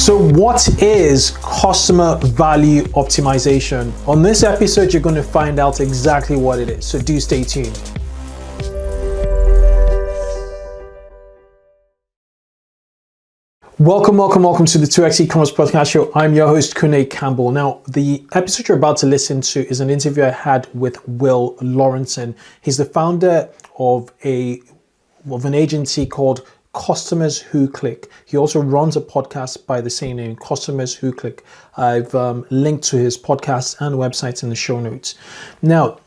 So what is customer value optimization? On this episode, you're going to find out exactly what it is. So do stay tuned. Welcome to the 2x eCommerce podcast show. I'm your host, Kunle. Now, the episode you're about to listen to is an interview I had with Will Laurenson. He's the founder of an agency called Customers Who Click. He also runs a podcast by the same name, Customers Who Click. I've linked to his podcast and website in the show notes. Now,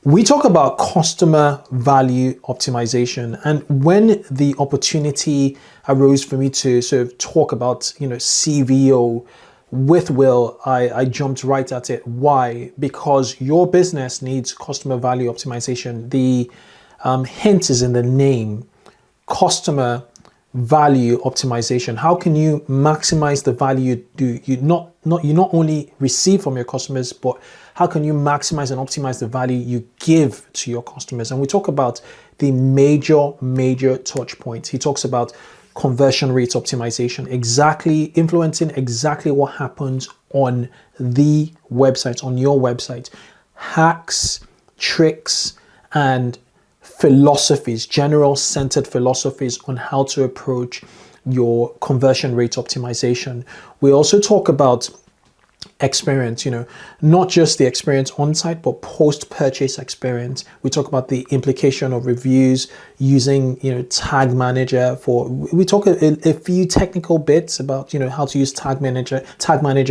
we talk about customer value optimization, and when the opportunity arose for me to sort of talk about, CVO with Will, I jumped right at it. Why? Because your business needs customer value optimization. The hint is in the name. Customer value optimization. How can you maximize the value you not only receive from your customers, but how can you maximize and optimize the value you give to your customers? And we talk about the major touch points. He talks about conversion rate optimization, influencing exactly what happens on the website, on your website, hacks, tricks, and philosophies, general centered philosophies on how to approach your conversion rate optimization. We also talk about experience, not just the experience on site, but post-purchase experience. We talk about the implication of reviews using, tag manager we talk a few technical bits about, how to use tag manager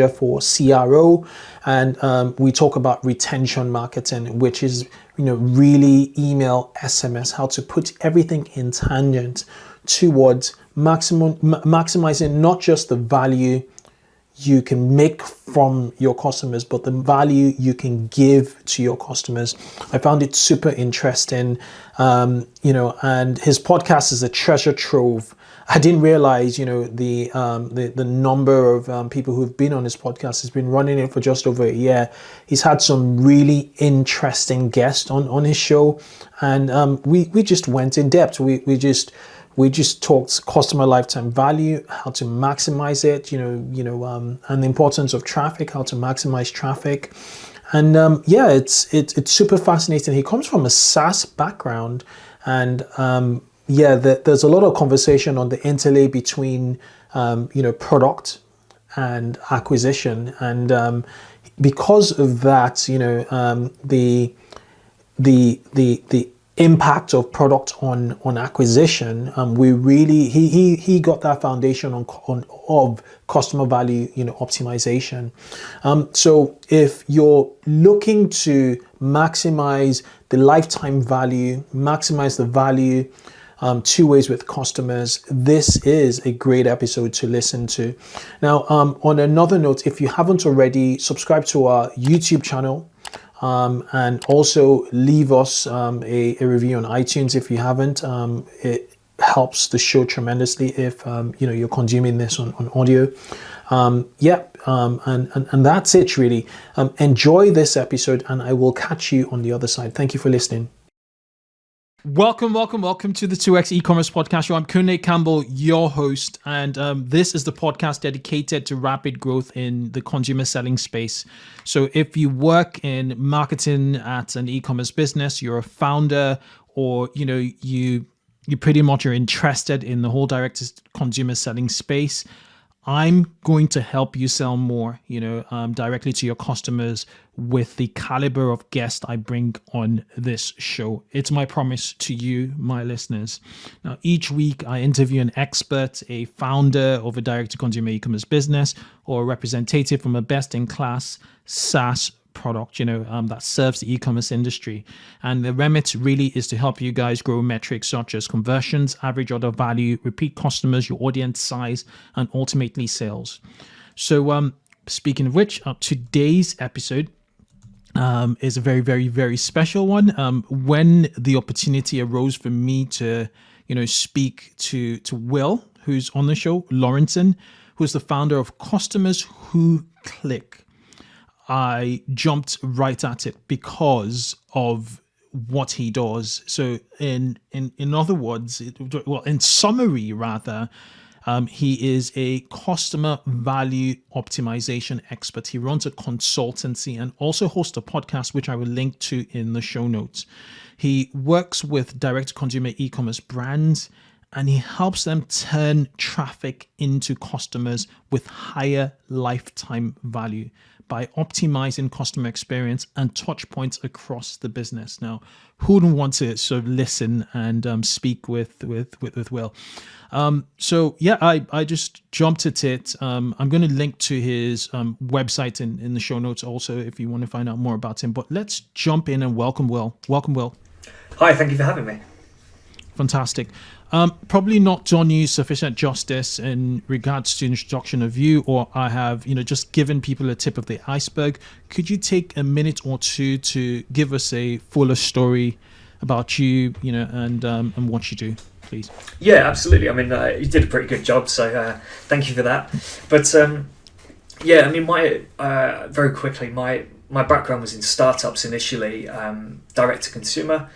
for CRO. And we talk about retention marketing, which is, really email, SMS, how to put everything in tangent towards maximizing not just the value you can make from your customers, but the value you can give to your customers. I found it super interesting, and his podcast is a treasure trove. I didn't realize, the number of people who've been on his podcast. He's been running it for just over a year. He's had some really interesting guests on his show, and we just went in depth. We just talked customer lifetime value, how to maximize it, and the importance of traffic, how to maximize traffic. And it's super fascinating. He comes from a SaaS background, and there's a lot of conversation on the interlay between product and acquisition. And because of that, the impact of product on acquisition, he got that foundation of customer value optimization. So if you're looking to maximize the lifetime value, maximize the value two ways with customers, this is a great episode to listen to. Now, on another note, if you haven't already, subscribe to our YouTube channel. And also leave us a review on iTunes if you haven't. It helps the show tremendously if you're consuming this on audio. And that's it really. Enjoy this episode, and I will catch you on the other side. Thank you for listening. Welcome to the 2x eCommerce podcast show. I'm Kunle, your host, and this is the podcast dedicated to rapid growth in the consumer selling space. So if you work in marketing at an e-commerce business, you're a founder, or you pretty much are interested in the whole direct to consumer selling space, I'm going to help you sell more, directly to your customers with the caliber of guest I bring on this show. It's my promise to you, my listeners. Now, each week I interview an expert, a founder of a direct-to-consumer e-commerce business, or a representative from a best-in-class SaaS product, that serves the e-commerce industry. And the remit really is to help you guys grow metrics such as conversions, average order value, repeat customers, your audience size, and ultimately sales. So speaking of which, today's episode is a very, very, very special one. When the opportunity arose for me to, speak to Will, who's on the show, Laurenson, who's the founder of Customers Who Click, I jumped right at it because of what he does. So in other words, in summary rather, He is a customer value optimization expert. He runs a consultancy and also hosts a podcast, which I will link to in the show notes. He works with direct-to-consumer e-commerce brands, and he helps them turn traffic into customers with higher lifetime value by optimizing customer experience and touch points across the business. Now, who wouldn't want to sort of listen and speak with Will? I just jumped at it. I'm going to link to his website in the show notes also if you want to find out more about him. But let's jump in and welcome Will. Welcome, Will. Hi, thank you for having me. Fantastic. Probably not done you sufficient justice in regards to introduction of you, or I have, just given people a tip of the iceberg. Could you take a minute or two to give us a fuller story about you, and what you do, please? Yeah, absolutely. I mean, you did a pretty good job, so thank you for that. But very quickly, my background was in startups initially, direct to consumer,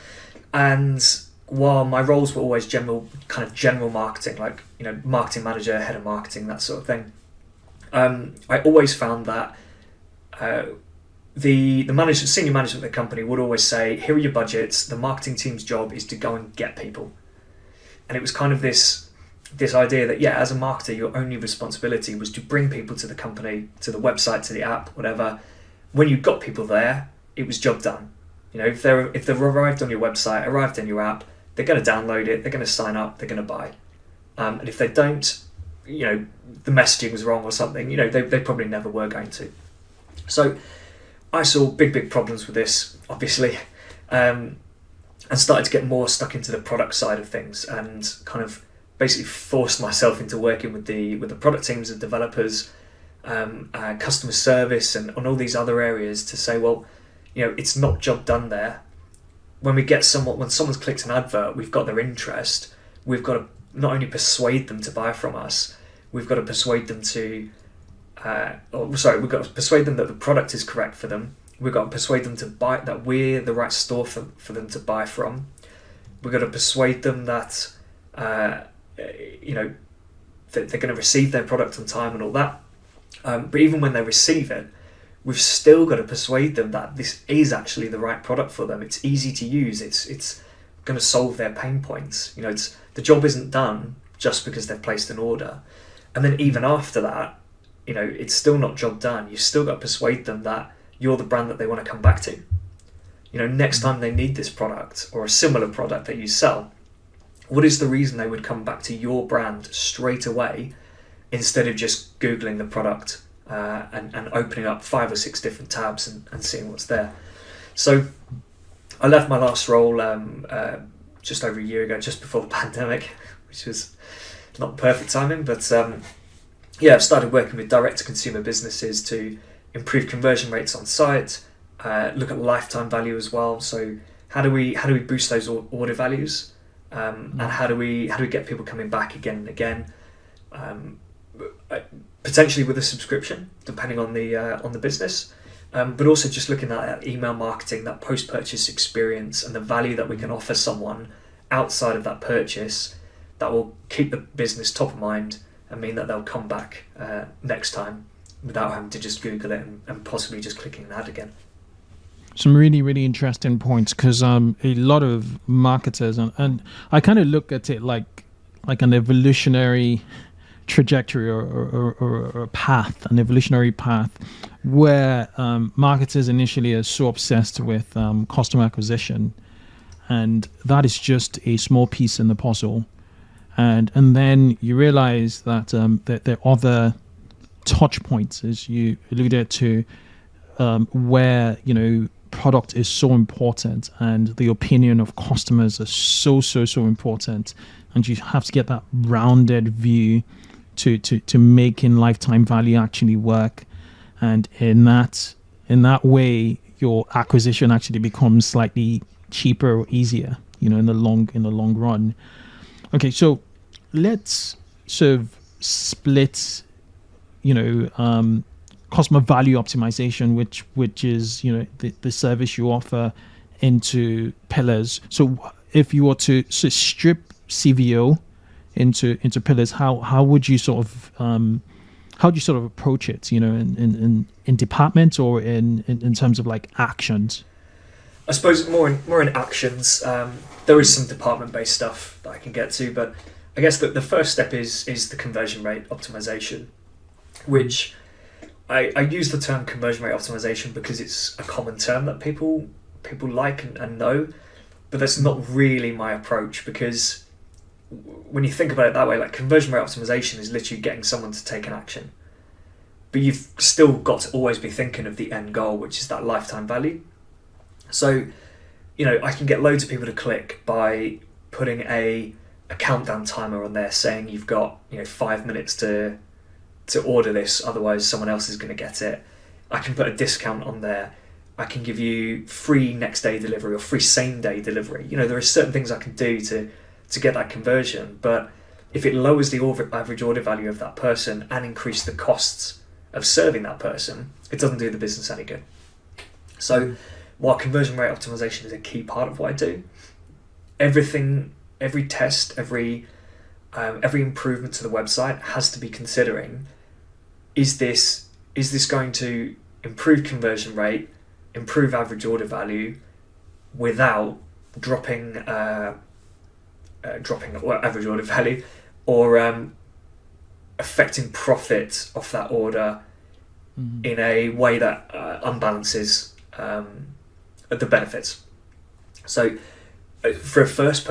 and while my roles were always general marketing, like, marketing manager, head of marketing, that sort of thing, I always found that the senior management of the company would always say, here are your budgets, the marketing team's job is to go and get people. And it was kind of this idea that, as a marketer, your only responsibility was to bring people to the company, to the website, to the app, whatever. When you got people there, it was job done. If they've arrived on your website, arrived on your app, they're going to download it, they're going to sign up, they're going to buy. And if they don't, the messaging was wrong or something, they probably never were going to. So I saw big problems with this, obviously, and started to get more stuck into the product side of things, and kind of basically forced myself into working with the product teams of developers, customer service, and on all these other areas to say, well, it's not job done there. When someone's clicked an advert, we've got their interest. We've got to not only persuade them to buy from us, we've got to persuade them we've got to persuade them that the product is correct for them. We've got to persuade them to buy, that we're the right store for them to buy from. We've got to persuade them that that they're going to receive their product on time and all that. But even when they receive it, we've still got to persuade them that this is actually the right product for them. It's easy to use. It's going to solve their pain points. The job isn't done just because they've placed an order. And then even after that, it's still not job done. You've still got to persuade them that you're the brand that they want to come back to. Next time they need this product or a similar product that you sell, what is the reason they would come back to your brand straight away instead of just Googling the product and opening up 5 or 6 different tabs and seeing what's there. So I left my last role just over a year ago, just before the pandemic, which was not perfect timing, but I've started working with direct-to-consumer businesses to improve conversion rates on site, look at lifetime value as well. So how do we boost those order values, and how do we get people coming back again and again? Potentially with a subscription, depending on the business, but also just looking at that email marketing, that post-purchase experience, and the value that we can offer someone outside of that purchase that will keep the business top of mind and mean that they'll come back next time without having to just Google it and possibly just clicking an ad again. Some really, really interesting points, because a lot of marketers, and I kind of look at it like an evolutionary trajectory or a path, an evolutionary path, where marketers initially are so obsessed with customer acquisition, and that is just a small piece in the puzzle, and then you realize that that there are other touch points, as you alluded to, where product is so important and the opinion of customers is so important, and you have to get that rounded view to making lifetime value actually work, and in that way your acquisition actually becomes slightly cheaper or easier, in the long run. Okay, so let's sort of split customer value optimization, which is the service you offer, into pillars. So if you were to strip CVO into pillars, how would you sort of how do you sort of approach it, you know, in departments or in terms of like actions? I suppose more in actions. There is some department-based stuff that I can get to, but I guess that the first step is the conversion rate optimization, which I use the term conversion rate optimization because it's a common term that people like and know, but that's not really my approach, because when you think about it that way, like conversion rate optimization is literally getting someone to take an action, but you've still got to always be thinking of the end goal, which is that lifetime value. So, you know, I can get loads of people to click by putting a countdown timer on there saying you've got, you know, 5 minutes to order this, otherwise someone else is going to get it. I can put a discount on there. I can give you free next day delivery or free same day delivery. You know, there are certain things I can do to get that conversion, but if it lowers the average order value of that person and increase the costs of serving that person, it doesn't do the business any good. So while conversion rate optimization is a key part of what I do, every test, every improvement to the website has to be considering, is this going to improve conversion rate, improve average order value without dropping average order value, or affecting profit off that order in a way that unbalances the benefits. So for a first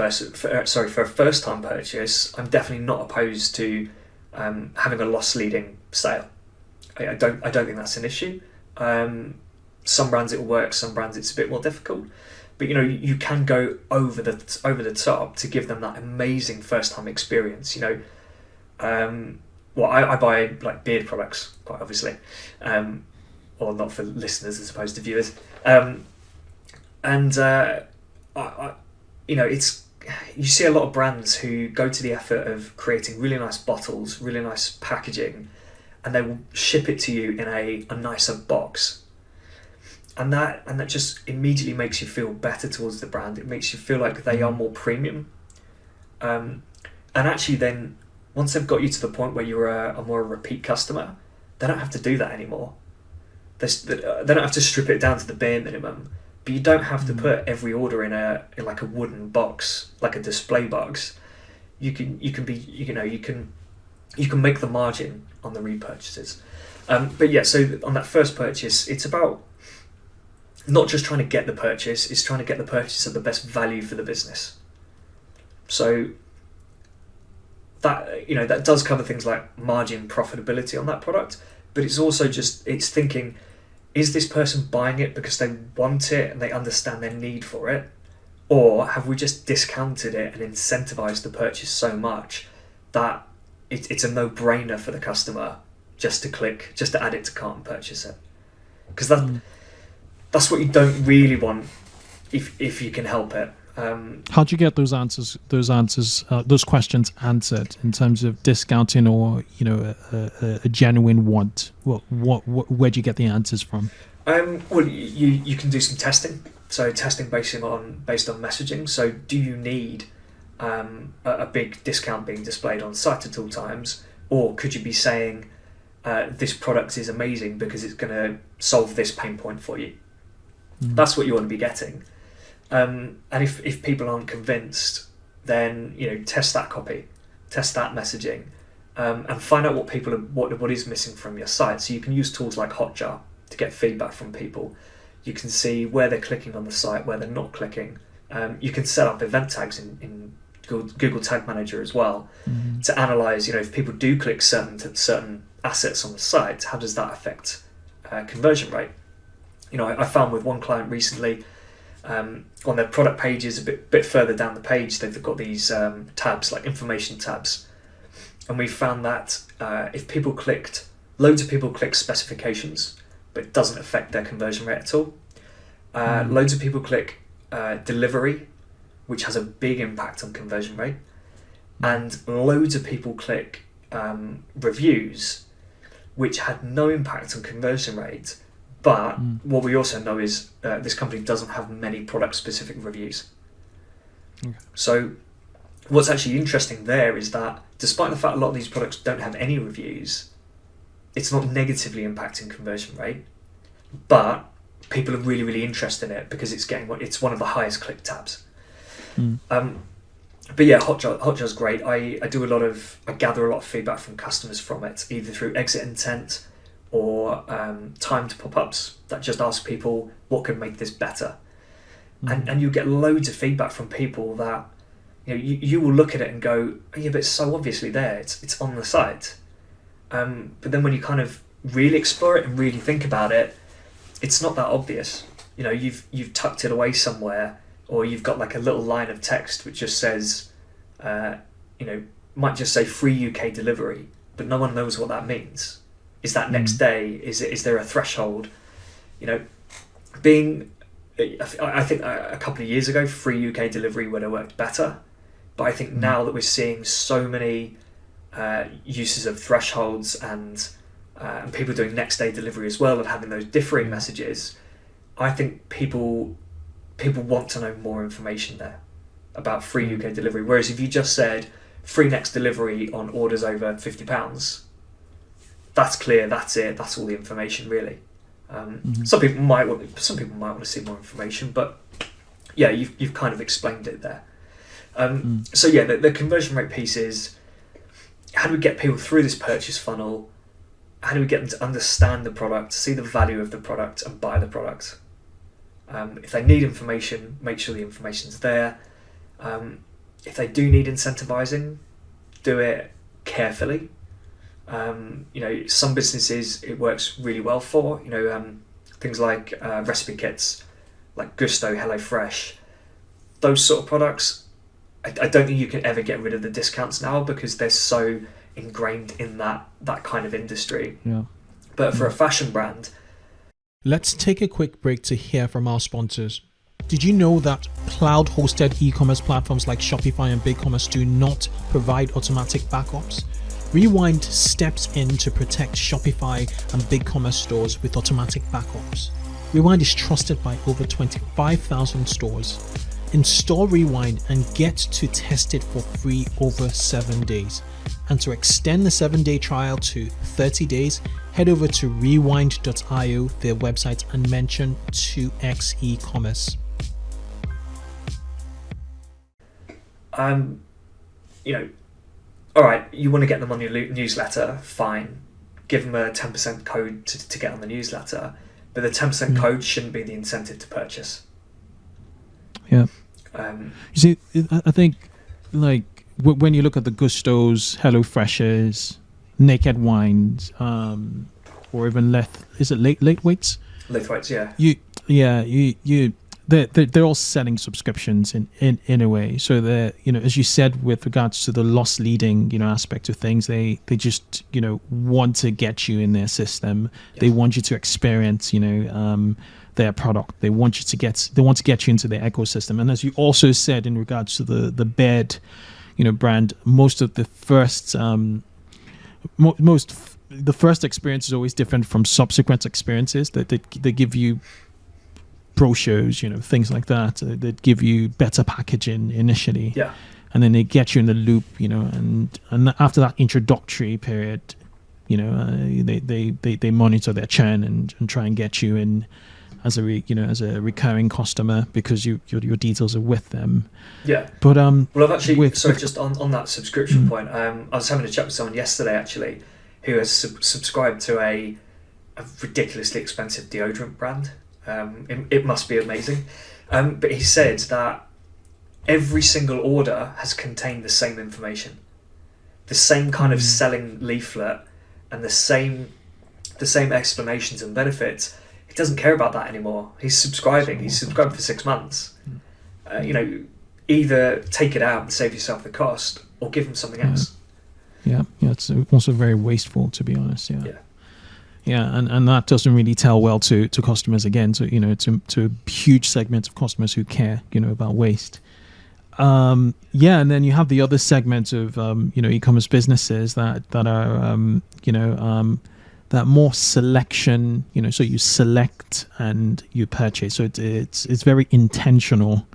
time purchase, I'm definitely not opposed to having a loss leading sale. I don't think that's an issue. Some brands it will work, some brands it's a bit more difficult. But you know, you can go over the top to give them that amazing first time experience. You know, I buy like beard products, quite obviously, or not for listeners as opposed to viewers. You know, you see a lot of brands who go to the effort of creating really nice bottles, really nice packaging, and they will ship it to you in a nicer box. And that just immediately makes you feel better towards the brand. It makes you feel like they are more premium. And actually then, once they've got you to the point where you're a more repeat customer, they don't have to do that anymore. They don't have to strip it down to the bare minimum. But you don't have to put every order in like a wooden box, like a display box. You can make the margin on the repurchases. But yeah, so on that first purchase, it's about not just trying to get the purchase, it's trying to get the purchase at the best value for the business. So that, you know, that does cover things like margin, profitability on that product, but it's also it's thinking, is this person buying it because they want it and they understand their need for it? Or have we just discounted it and incentivized the purchase so much that it's a no-brainer for the customer just to add it to cart and purchase it? Because that's what you don't really want if you can help it. How do you get those questions answered in terms of discounting or, you know, a genuine want? Where do you get the answers from? Well, you can do some testing. So testing based on messaging. So do you need a big discount being displayed on site at all times, or could you be saying this product is amazing because it's going to solve this pain point for you? That's what you want to be getting. And if people aren't convinced, then, you know, test that copy, test that messaging, and find out what is missing from your site. So you can use tools like Hotjar to get feedback from people. You can see where they're clicking on the site, where they're not clicking. You can set up event tags in Google Tag Manager as well to analyze, you know, if people do click certain assets on the site, how does that affect conversion rate? You know, I found with one client recently, on their product pages, a bit further down the page, they've got these tabs, like information tabs. And we found that if loads of people click specifications, but it doesn't affect their conversion rate at all. Loads of people click delivery, which has a big impact on conversion rate. And loads of people click reviews, which had no impact on conversion rate. But what we also know is this company doesn't have many product-specific reviews. Okay. So what's actually interesting there is that despite the fact a lot of these products don't have any reviews, it's not negatively impacting conversion rate, but people are really, really interested in it because it's one of the highest click tabs. But yeah, Hotjar's great. I gather a lot of feedback from customers from it, either through exit intent or timed pop-ups that just ask people what could make this better. And you get loads of feedback from people that you will look at it and go, oh, yeah, but it's so obviously there. It's on the site. But then when you kind of really explore it and really think about it, it's not that obvious. You've tucked it away somewhere, or you've got like a little line of text which just says, might just say free UK delivery, but no one knows what that means. Is that next day? Is there a threshold? I think a couple of years ago, free UK delivery would have worked better. But I think now that we're seeing so many uses of thresholds and people doing next day delivery as well and having those differing messages, I think people want to know more information there about free UK delivery. Whereas if you just said free next delivery on orders over £50, that's clear, that's it, that's all the information really. Some people might want to see more information, but yeah, you've kind of explained it there. So yeah, the conversion rate piece is, how do we get people through this purchase funnel? How do we get them to understand the product, see the value of the product, and buy the product? If they need information, make sure the information's there. If they do need incentivizing, do it carefully. Some businesses it works really well for. Things like recipe kits, like Gusto, HelloFresh, those sort of products. I don't think you can ever get rid of the discounts now because they're so ingrained in that kind of industry. Yeah. But for a fashion brand, let's take a quick break to hear from our sponsors. Did you know that cloud-hosted e-commerce platforms like Shopify and BigCommerce do not provide automatic backups? Rewind steps in to protect Shopify and BigCommerce stores with automatic backups. Rewind is trusted by over 25,000 stores. Install Rewind and get to test it for free over 7 days. And to extend the 7-day trial to 30 days, head over to rewind.io, their website, and mention 2x eCommerce. All right, you want to get them on your newsletter, fine. Give them a 10% code to get on the newsletter, but the 10% code shouldn't be the incentive to purchase. Yeah. You see, I think like when you look at the Gustos, HelloFreshes, Naked Wines, or even late weights? Late weights, yeah. They're all selling subscriptions in a way. So they're, as you said, with regards to the loss leading, aspect of things, they just, want to get you in their system. Yeah. They want you to experience, their product. They want to get you into their ecosystem. And as you also said in regards to the bed, brand, most of the first the first experience is always different from subsequent experiences. That they give you brochures, things like that. That give you better packaging initially, yeah, and then they get you in the loop, and after that introductory period, they monitor their churn and try and get you in as a recurring customer because your details are with them. Yeah. But well, I've actually just on that subscription point, I was having a chat with someone yesterday actually who has subscribed to a ridiculously expensive deodorant brand. It must be amazing, but he said that every single order has contained the same information, the same kind of selling leaflet, and the same explanations and benefits. He doesn't care about that anymore. He's subscribing. He's subscribed for 6 months. Either take it out and save yourself the cost, or give him something else. Yeah, it's also very wasteful, to be honest. Yeah. Yeah, and that doesn't really tell well to customers again, to a huge segment of customers who care, about waste. And then you have the other segment of e-commerce businesses that are that more selection, so you select and you purchase. So it's very intentional,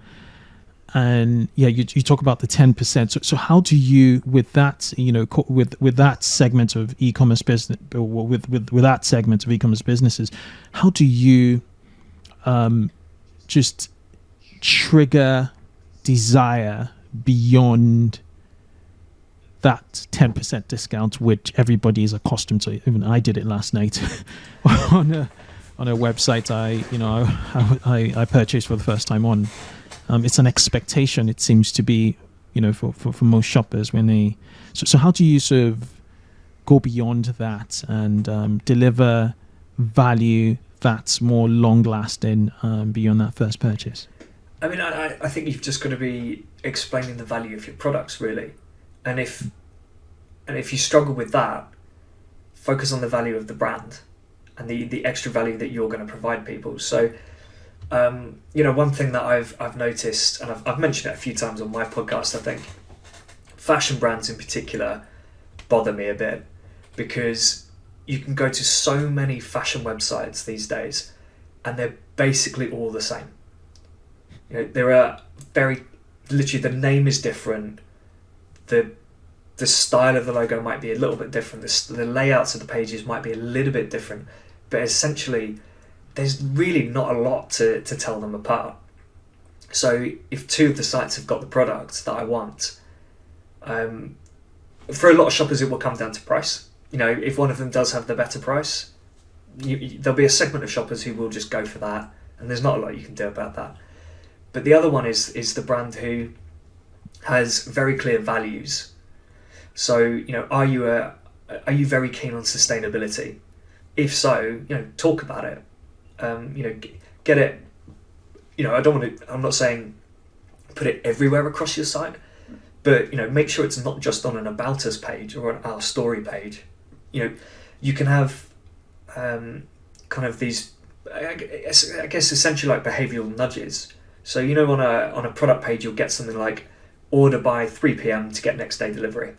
and yeah, you talk about the 10%. So how do you, with that, with that segment of e-commerce business, with that segment of e-commerce businesses, how do you just trigger desire beyond that 10% discount, which everybody is accustomed to? Even I did it last night on a website I purchased for the first time on. It's an expectation, it seems to be, for most shoppers when they. So how do you sort of go beyond that and deliver value that's more long lasting beyond that first purchase? I mean, I think you've just got to be explaining the value of your products, really. And if you struggle with that, focus on the value of the brand and the extra value that you're going to provide people. So, one thing that I've noticed, and I've mentioned it a few times on my podcast, I think, fashion brands in particular bother me a bit, because you can go to so many fashion websites these days and they're basically all the same. There are literally, the name is different, the style of the logo might be a little bit different, the layouts of the pages might be a little bit different, but essentially there's really not a lot to tell them apart. So if two of the sites have got the product that I want, for a lot of shoppers it will come down to price. If one of them does have the better price, there'll be a segment of shoppers who will just go for that, and there's not a lot you can do about that. But the other one is the brand who has very clear values. So, are you very keen on sustainability? If so, talk about it. Get it. I'm not saying put it everywhere across your site, but make sure it's not just on an about us page or an our story page. You can have kind of these, I guess essentially like behavioural nudges. So on a product page you'll get something like order by 3 p.m. to get next day delivery.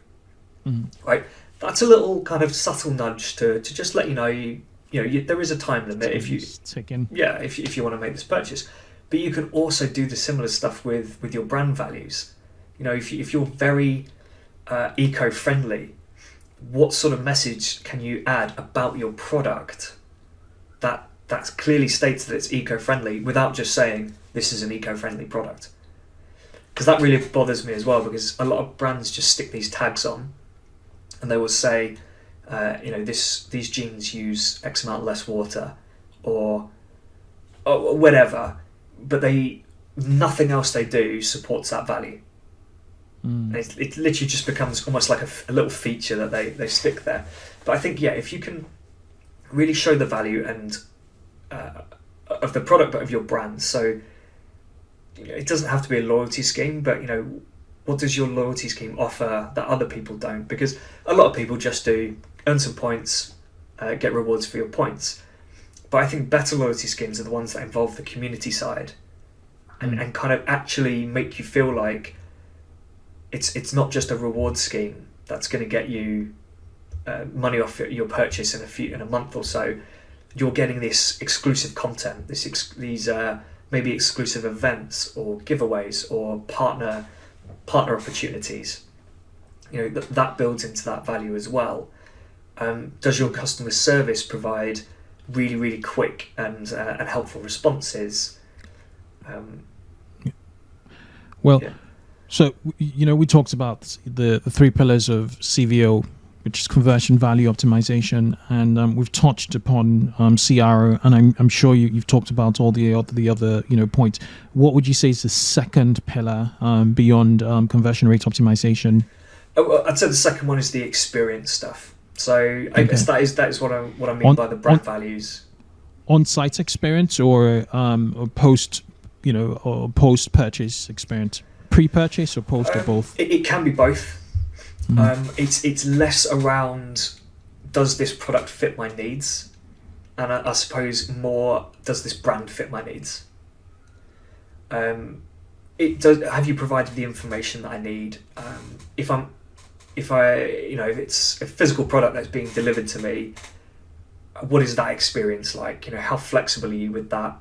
Right? That's a little kind of subtle nudge to just let you know there is a time limit if you want to make this purchase. But you can also do the similar stuff with your brand values. If you're very eco-friendly, what sort of message can you add about your product that's clearly states that it's eco-friendly without just saying this is an eco-friendly product? Because that really bothers me as well, because a lot of brands just stick these tags on and they will say these jeans use X amount less water or whatever, but nothing else they do supports that value. It literally just becomes almost like a little feature that they stick there. But I think, if you can really show the value and of the product, but of your brand. So it doesn't have to be a loyalty scheme, but what does your loyalty scheme offer that other people don't? Because a lot of people just do earn some points, get rewards for your points. But I think better loyalty schemes are the ones that involve the community side and kind of actually make you feel like it's not just a reward scheme that's going to get you money off your purchase in a month or so. You're getting this exclusive content, these maybe exclusive events or giveaways or partner opportunities. That builds into that value as well. Does your customer service provide really, really quick and helpful responses? So we talked about the 3 pillars of CVO, which is conversion value optimization, and we've touched upon CRO, and I'm sure you've talked about all the other points. What would you say is the second pillar beyond conversion rate optimization? I'd say the second one is the experience stuff. So I guess that is what I mean by the brand values. On-site experience or post or post-purchase experience, pre-purchase or post or both? It can be both. It's less around does this product fit my needs, and I suppose more does this brand fit my needs. It does. Have you provided the information that I need? If it's a physical product that's being delivered to me, what is that experience like? How flexible are you with that?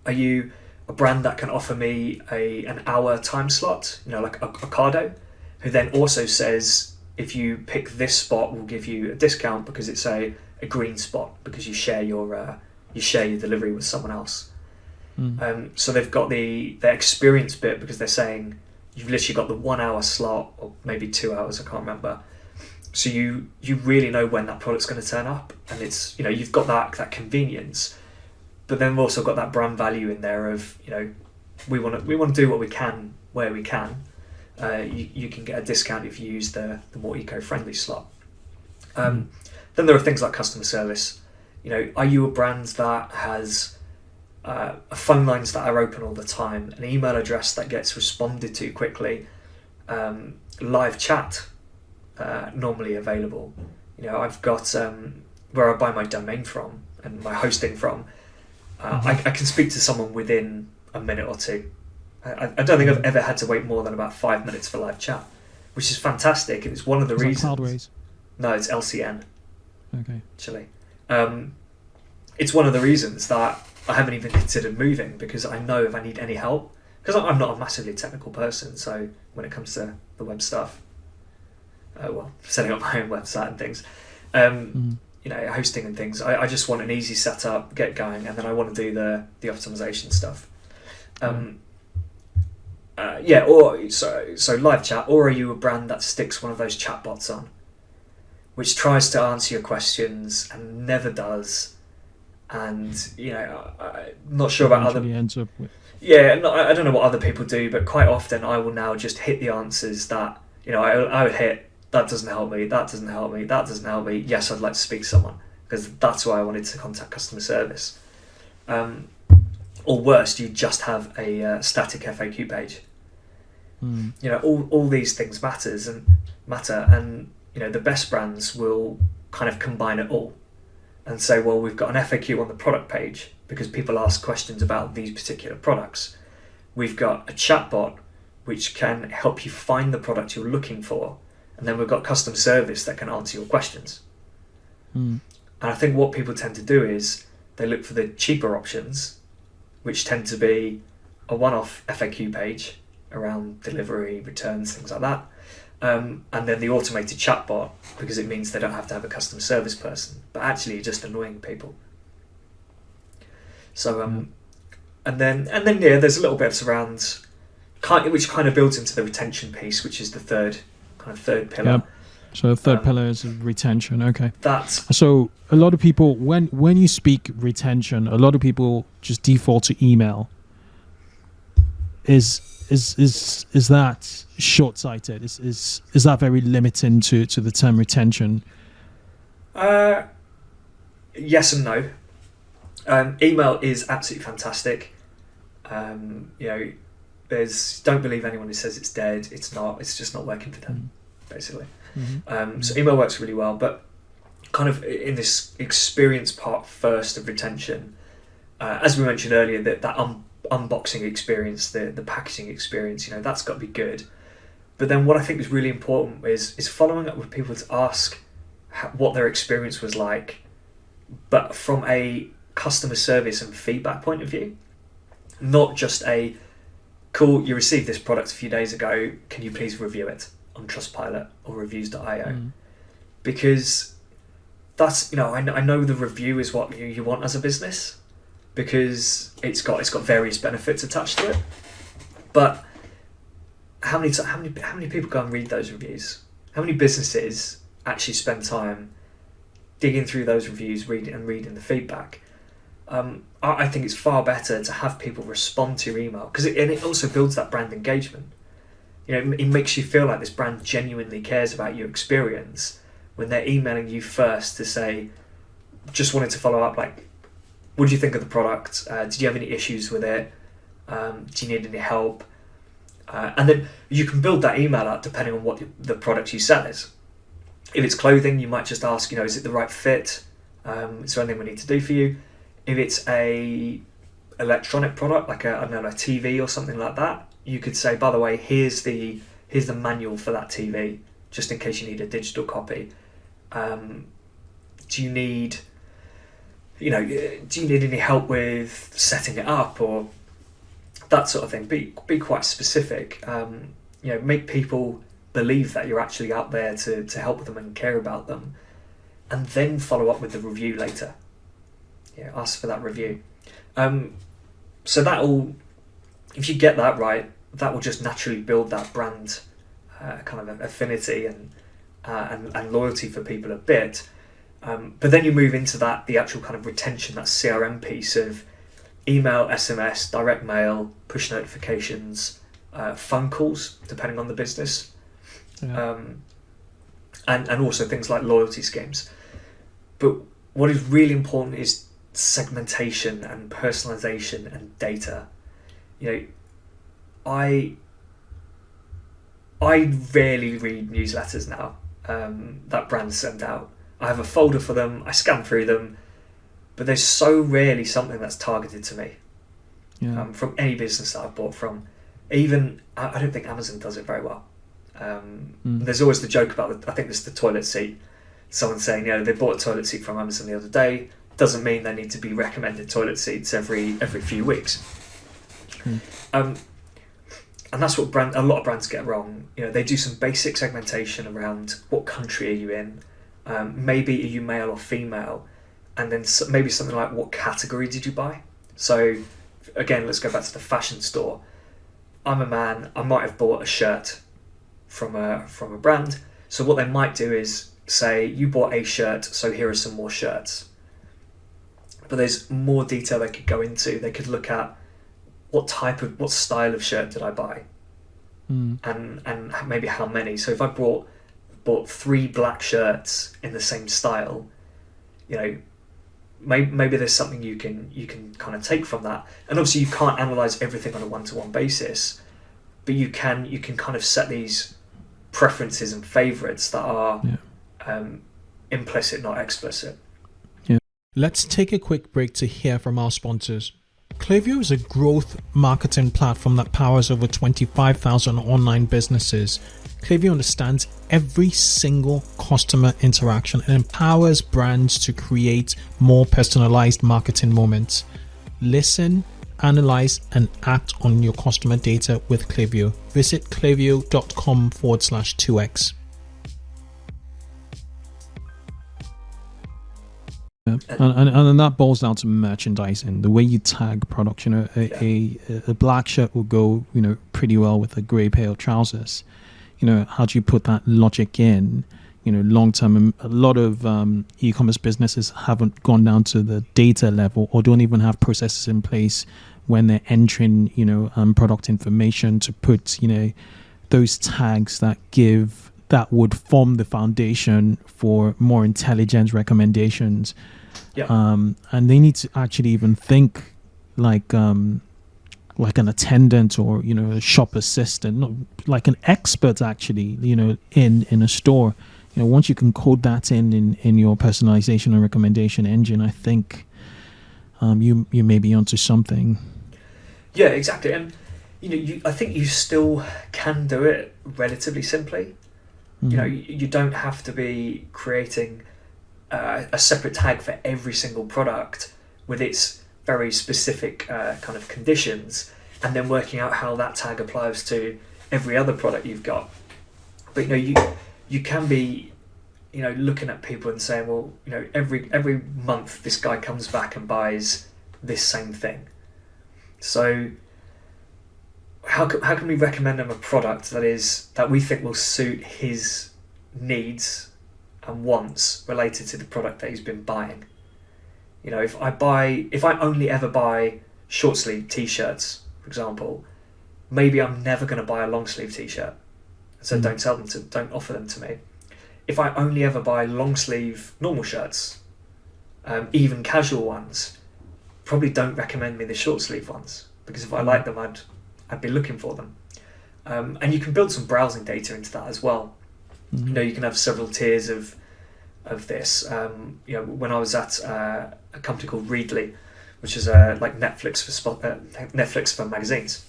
Are you a brand that can offer me an hour time slot, like Ocado, who then also says, if you pick this spot, we'll give you a discount because it's a green spot, because you share your delivery with someone else. So they've got the experience bit, because they're saying you've literally got the 1 hour slot, or maybe 2 hours, I can't remember. So you really know when that product's going to turn up, and it's, you've got that convenience, but then we've also got that brand value in there of, we want to do what we can where we can. You can get a discount if you use the more eco-friendly slot. Then there are things like customer service. Are you a brand that has phone lines that are open all the time, an email address that gets responded to quickly, live chat normally available? I've got where I buy my domain from and my hosting from. I can speak to someone within a minute or two. I don't think I've ever had to wait more than about 5 minutes for live chat, which is fantastic. And it's one of the reasons. Cloudways? No, it's LCN. Okay. Actually, it's one of the reasons that I haven't even considered moving, because I know if I need any help, because I'm not a massively technical person. So when it comes to the web stuff, setting up my own website and things, hosting and things, I just want an easy setup, get going, and then I want to do the optimization stuff. So live chat, or are you a brand that sticks one of those chatbots on, which tries to answer your questions and never does, and I'm not sure about other. Ends up with... I don't know what other people do, but quite often I will now just hit the answers that I would hit. That doesn't help me. That doesn't help me. That doesn't help me. Yes, I'd like to speak to someone, because that's why I wanted to contact customer service. Or worse, you just have a static FAQ page. All these things matter, and the best brands will kind of combine it all and say, well, we've got an FAQ on the product page because people ask questions about these particular products. We've got a chatbot which can help you find the product you're looking for, and then we've got customer service that can answer your questions. And I think what people tend to do is they look for the cheaper options, which tend to be a one-off FAQ page around delivery, returns, things like that. And then the automated chatbot, because it means they don't have to have a customer service person, but actually you're just annoying people. So, and then there's a little bit around, which kind of builds into the retention piece, which is the third pillar. Yep. So third pillar is retention. Okay. That's so a lot of people, when you speak retention, a lot of people just default to email. Is that short-sighted? Is that very limiting to the term retention? Yes and no. Email is absolutely fantastic. Don't believe anyone who says it's dead. It's not. It's just not working for them, basically. So email works really well, but kind of in this experience part first of retention, as we mentioned earlier, that unboxing experience, the packaging experience, that's got to be good. But then what I think is really important is following up with people to ask what their experience was like, but from a customer service and feedback point of view, not just a cool, you received this product a few days ago, can you please review it on Trustpilot or reviews.io? Because that's, I know the review is what you want as a business, because it's got various benefits attached to it. But how many people go and read those reviews? How many businesses actually spend time digging through those reviews, reading the feedback? I think it's far better to have people respond to your email, because it also builds that brand engagement. It makes you feel like this brand genuinely cares about your experience when they're emailing you first to say, just wanted to follow up, like, what did you think of the product? Did you have any issues with it? Do you need any help? And then you can build that email out depending on what the product you sell is. If it's clothing, you might just ask, is it the right fit? Is there anything we need to do for you? If it's a electronic product, like a TV or something like that, you could say, by the way, here's the manual for that TV, just in case you need a digital copy. Do you need any help with setting it up, or that sort of thing. Be quite specific. Make people believe that you're actually out there to help them and care about them, and then follow up with the review later. Ask for that review. So that all, if you get that right, that will just naturally build that brand kind of affinity and loyalty for people a bit. But then you move into the actual kind of retention, that CRM piece of email, SMS, direct mail, push notifications, phone calls, depending on the business, and also things like loyalty schemes. But what is really important is segmentation and personalization and data. I rarely read newsletters now that brands send out. I have a folder for them, I scan through them, but there's so rarely something that's targeted to me from any business that I've bought from. Even, I don't think Amazon does it very well. There's always the joke about, I think it's the toilet seat. Someone saying, they bought a toilet seat from Amazon the other day. Doesn't mean they need to be recommended toilet seats every few weeks. And that's what a lot of brands get wrong. They do some basic segmentation around what country are you in, maybe are you male or female, and then maybe something like what category did you buy. So again, let's go back to the fashion store. I'm a man, I might have bought a shirt from a brand. So what they might do is say, you bought a shirt, so here are some more shirts. But there's more detail they could go into. They could look at what style of shirt did I buy, and maybe how many. So if I bought 3 black shirts in the same style, maybe there's something you can kind of take from that. And obviously you can't analyze everything on a one-to-one basis, but you can kind of set these preferences and favorites that are implicit, not explicit. Let's take a quick break to hear from our sponsors. Klaviyo is a growth marketing platform that powers over 25,000 online businesses. Klaviyo understands every single customer interaction and empowers brands to create more personalized marketing moments. Listen, analyze, and act on your customer data with Klaviyo. Visit klaviyo.com/2x. And that boils down to merchandising, the way you tag products. A black shirt will go, pretty well with a grey pair of trousers. How do you put that logic in? Long term, a lot of e-commerce businesses haven't gone down to the data level, or don't even have processes in place when they're entering, product information to put, those tags that would form the foundation for more intelligent recommendations. And they need to actually even think like an attendant or a shop assistant, like an expert actually, in a store. Once you can code that in your personalization and recommendation engine, I think you may be onto something. Yeah, exactly. And I think you still can do it relatively simply. You don't have to be creating a separate tag for every single product with its very specific kind of conditions, and then working out how that tag applies to every other product you've got. But you can be looking at people and saying, well, every month this guy comes back and buys this same thing. So how can we recommend him a product that we think will suit his needs and wants related to the product that he's been buying? If I only ever buy short sleeve t-shirts, for example, maybe I'm never going to buy a long sleeve t-shirt. So don't offer them to me. If I only ever buy long sleeve normal shirts, even casual ones, probably don't recommend me the short sleeve ones, because if I like them, I'd be looking for them. And you can build some browsing data into that as well. You can have several tiers of this. When I was at a company called Readly, which is like Netflix for magazines,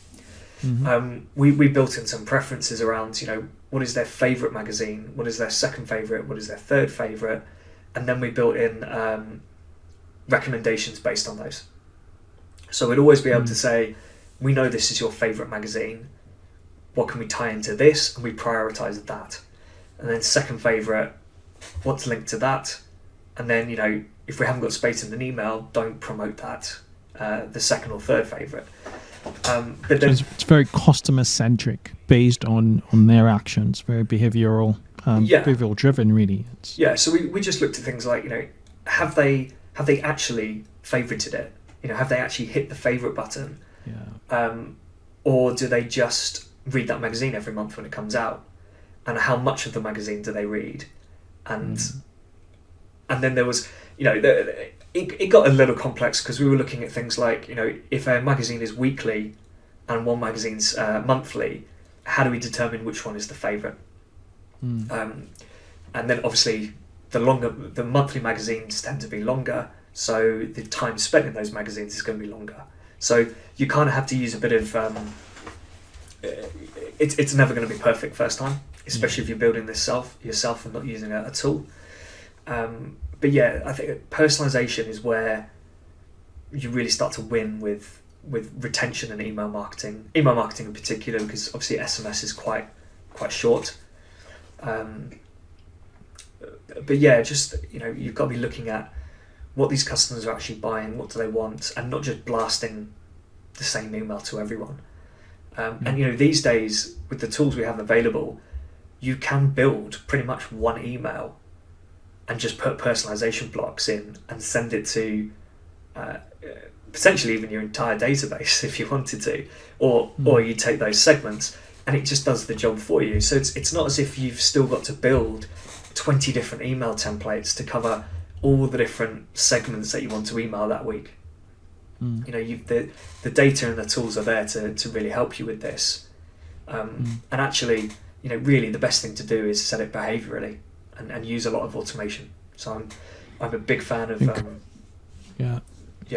we built in some preferences around what is their favorite magazine, what is their second favorite, what is their third favorite, and then we built in recommendations based on those. So we'd always be able to say, we know this is your favourite magazine. What can we tie into this? And we prioritise that. And then second favourite, what's linked to that? And then, if we haven't got space in an email, don't promote that, the second or third favourite. But then, so it's very customer centric, based on their actions, very behavioural, behavioural driven, really. So we just looked at things like, have they actually favorited it? Have they actually hit the favorite button? Or do they just read that magazine every month when it comes out? And how much of the magazine do they read? And then there was, it got a little complex, because we were looking at things like, if a magazine is weekly and one magazine's monthly, how do we determine which one is the favorite? And then obviously the monthly magazines tend to be longer, so the time spent in those magazines is going to be longer. So you kind of have to use a bit of it's never going to be perfect first time, especially if you're building this yourself and not using a tool. But yeah, I think personalization is where you really start to win with retention and email marketing in particular, because obviously SMS is quite short. But yeah, just you've got to be looking at what these customers are actually buying, what do they want, and not just blasting the same email to everyone. And these days, with the tools we have available, you can build pretty much one email and just put personalization blocks in and send it to potentially even your entire database if you wanted to, or you take those segments and it just does the job for you. So it's not as if you've still got to build 20 different email templates to cover all the different segments that you want to email that week. The data and the tools are there to really help you with this. And actually, really the best thing to do is set it behaviourally and use a lot of automation. So I'm a big fan of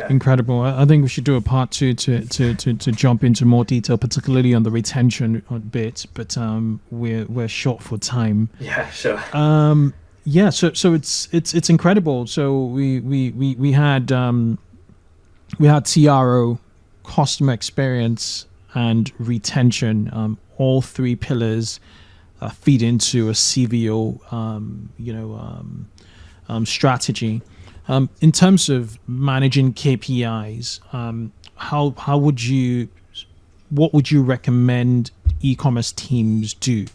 incredible. I think we should do a part 2 to jump into more detail, particularly on the retention bit, but we're short for time. Yeah, sure. So it's incredible. So we had CRO, customer experience, and retention. All three pillars feed into a CVO, strategy. In terms of managing KPIs, what would you recommend e-commerce teams do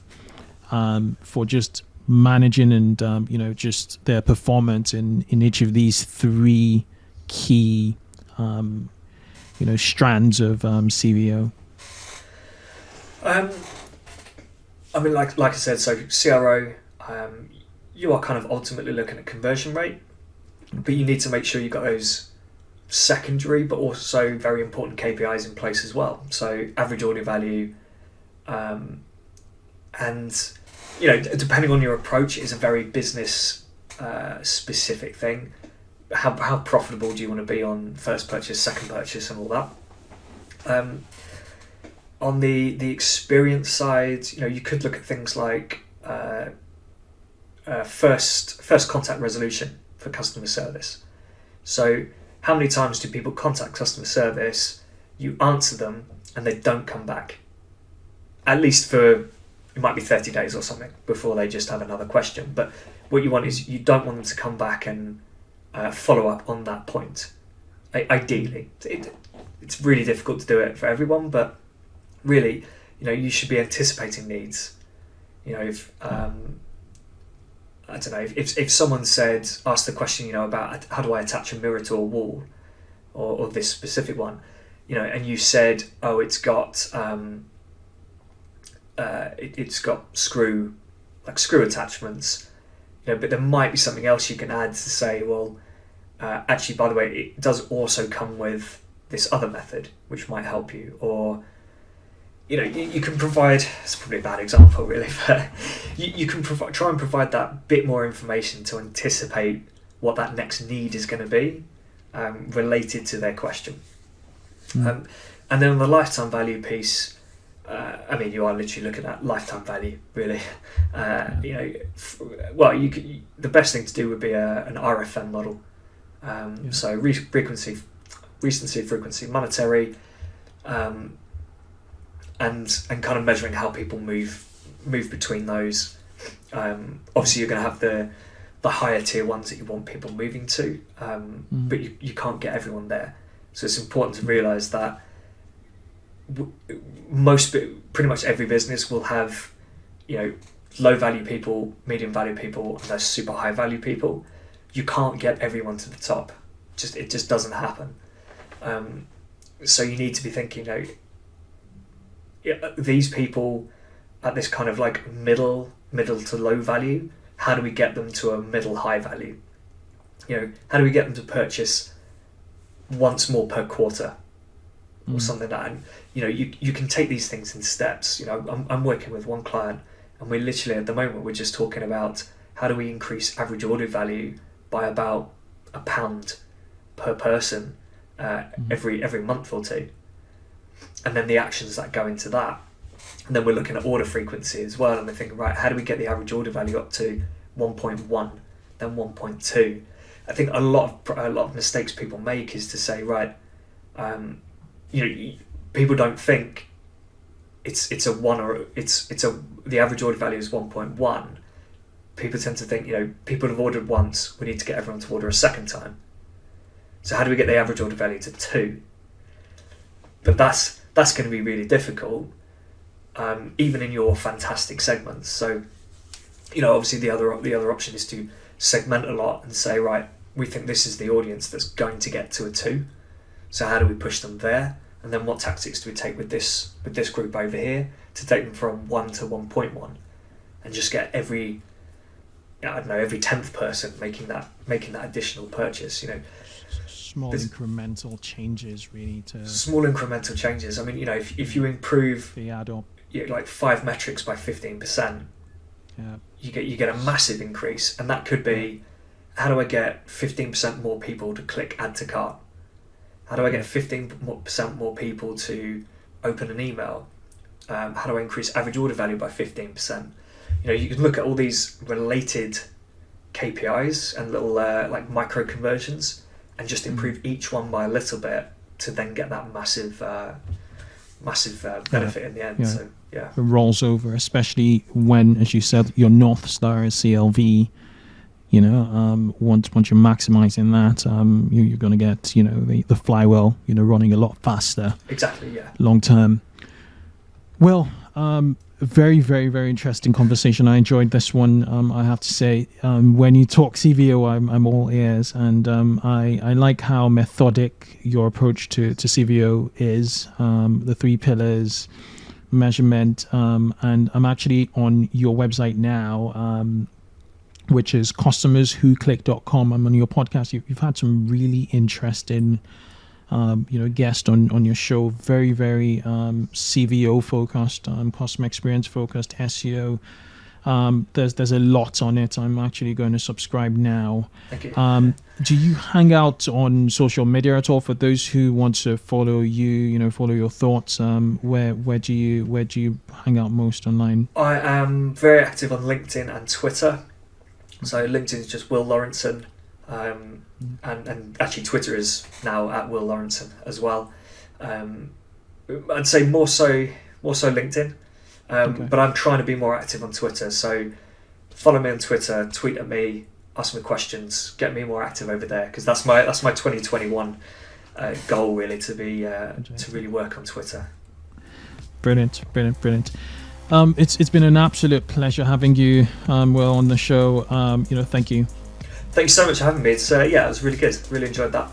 for just managing and just their performance in each of these three key strands of CVO? I mean, like I said, so CRO, you are kind of ultimately looking at conversion rate, but you need to make sure you've got those secondary but also very important KPIs in place as well. So average order value, and depending on your approach, is a very business specific thing. How profitable do you want to be on first purchase, second purchase, and all that? On the experience side, you could look at things like first contact resolution for customer service. So how many times do people contact customer service, you answer them, and they don't come back? At least for, it might be 30 days or something before they just have another question. But what you want is, you don't want them to come back and follow up on that point. Ideally, it's really difficult to do it for everyone, but really, you should be anticipating needs. If I don't know, if someone asked the question, about how do I attach a mirror to a wall, or this specific one, and you said, oh, it's got screw attachments, but there might be something else you can add to say, well, actually, by the way, it does also come with this other method which might help you, or you can provide, it's probably a bad example really, but you can try and provide that bit more information to anticipate what that next need is going to be, related to their question. And then on the lifetime value piece, you are literally looking at lifetime value, really. The best thing to do would be an RFM model. So recency, frequency, monetary. and kind of measuring how people move between those. Obviously, you're going to have the higher tier ones that you want people moving to, but you can't get everyone there. So it's important to realise that pretty much every business will have, low value people, medium value people, and those super high value people. You can't get everyone to the top. It just doesn't happen. So you need to be thinking, these people at this kind of like middle to low value, how do we get them to a middle high value? How do we get them to purchase once more per quarter or something like that? And you can take these things in steps. I'm working with one client, and we're literally at the moment we're just talking about how do we increase average order value by about £1 per person every month or two, and then the actions that go into that. And then we're looking at order frequency as well, and we're thinking, right, how do we get the average order value up to 1.1, then 1.2? I think a lot of mistakes people make is to say, right, people don't think it's a one, or the average order value is 1.1. People tend to think, people have ordered once, we need to get everyone to order a second time. So how do we get the average order value to 2? But that's going to be really difficult. Even in your fantastic segments. So, obviously the other option is to segment a lot and say, right, we think this is the audience that's going to get to a 2. So how do we push them there? And then what tactics do we take with this group over here to take them from 1 to 1.1, and just get every 10th person making that additional purchase. Small incremental changes, really. Small incremental changes. I mean, if you improve the add up. Like 5 metrics by 15%, you get a massive increase. And that could be, how do I get 15% more people to click add to cart? How do I get 15% more people to open an email? How do I increase average order value by 15%? You can look at all these related KPIs and little like micro conversions, and just improve each one by a little bit to then get that massive benefit in the end. Yeah. So yeah, it rolls over, especially when, as you said, your North Star is CLV. Once you're maximizing that, you're going to get the flywheel running a lot faster. Exactly. Yeah. Long term. Well, very, very, very interesting conversation. I enjoyed this one. I have to say, when you talk CVO, I'm all ears, and I like how methodic your approach to CVO is. The 3 pillars, measurement, and I'm actually on your website now, which is customerswhoclick.com. I'm on your podcast. You've had some really interesting guest on your show, very, very CVO focused, customer experience focused, SEO. There's a lot on it. I'm actually going to subscribe now. Thank you. Do you hang out on social media at all? For those who want to follow you, follow your thoughts, where do you hang out most online? I am very active on LinkedIn and Twitter. So LinkedIn is just Will Laurenson. And actually Twitter is now at Will Laurenson as well. I'd say more so LinkedIn, okay. But I'm trying to be more active on Twitter. So follow me on Twitter, tweet at me, ask me questions, get me more active over there, because that's my 2021 goal, really, to be to really work on Twitter. Brilliant. It's been an absolute pleasure having you, Will, on the show. Thank you. Thank you so much for having me. It was really good. Really enjoyed that.